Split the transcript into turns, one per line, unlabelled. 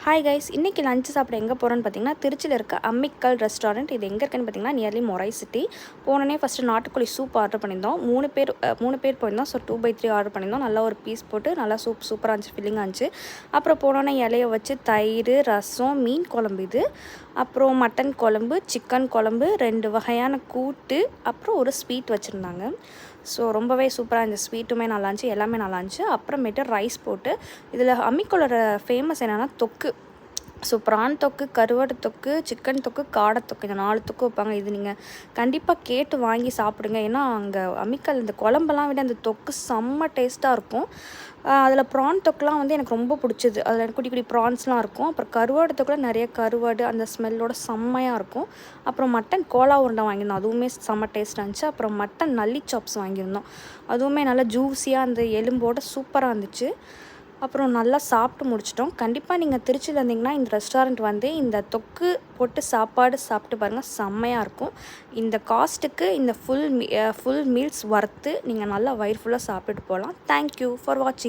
Hi guys, இன்றைக்கி lunch சாப்பிட எங்கே போகிறோன்னு பார்த்தீங்கன்னா திருச்சியில் இருக்க அம்மிக்கல் ரெஸ்டாரண்ட். இது எங்கே இருக்குன்னு பார்த்தீங்கன்னா நியர்லி மொரை சிட்டி. போனோடனே ஃபஸ்ட்டு நாட்டுக்கோழி சூப் ஆர்டர் பண்ணியிருந்தோம். மூணு பேர் போயிருந்தோம். ஸோ 2/3 ஆர்டர் பண்ணியிருந்தோம். நல்லா ஒரு பீஸ் போட்டு நல்லா சூப்பராக இருந்துச்சு, ஃபில்லிங்காக இருந்துச்சு. அப்புறம் போனோடனே இலைய வச்சு தயிர், ரசம், மீன் குழம்பு இது, அப்புறம் மட்டன் குழம்பு, சிக்கன் குழம்பு, 2 வகையான கூட்டு, அப்புறம் ஒரு ஸ்வீட் வச்சுருந்தாங்க. ஸோ ரொம்பவே சூப்பராக இருந்துச்சு. ஸ்வீட்டுமே நல்லா இருந்துச்சு, எல்லாமே நல்லா இருந்துச்சு. அப்புறமேட்டு ரைஸ் போட்டு இதில் அம்மிக்கோளோட ஃபேமஸ் என்னென்னா தொக்கு. ஸோ ப்ரான் தொக்கு, கருவாடு தொக்கு, சிக்கன் தொக்கு, காடை தொக்கு, இந்த 4 தொக்கு வைப்பாங்க. இது நீங்கள் கண்டிப்பாக கேட்டு வாங்கி சாப்பிடுங்க. ஏன்னா அங்கே அம்மிக்கல் இந்த குழம்பெல்லாம் விட அந்த தொக்கு செம்ம டேஸ்ட்டாக இருக்கும். அதில் ப்ரான் தொக்குலாம் வந்து எனக்கு ரொம்ப பிடிச்சது. அதில் குட்டி குட்டி ப்ரான்ஸ்லாம் இருக்கும். அப்புறம் கருவாடு தொக்கில் நிறைய கருவாடு அந்த ஸ்மெல்லோட செம்மையாக இருக்கும். அப்புறம் மட்டன் கோலா உருண்டை வாங்கியிருந்தோம், அதுவுமே செம்ம டேஸ்ட்டாக இருந்துச்சு. அப்புறம் மட்டன் நல்லி சாப்ஸ் வாங்கியிருந்தோம், அதுவுமே நல்லா ஜூஸியாக அந்த எலும்போடு சூப்பராக இருந்துச்சு. அப்புறம் நல்லா சாப்பிட்டு முடிச்சிட்டோம். கண்டிப்பாக நீங்கள் திருச்சியில் இருந்தீங்கன்னா இந்த ரெஸ்டாரண்ட் வந்து இந்த தொக்கு போட்டு சாப்பாடு சாப்பிட்டு பாருங்கள், செம்மையாக இருக்கும். இந்த காஸ்ட்டுக்கு இந்த ஃபுல் மீல்ஸ் ஒர்த்து. நீங்கள் நல்லா வயிறு ஃபுல்லாக சாப்பிட்டுட்டு போகலாம். தேங்க்யூ ஃபார் வாட்சிங்.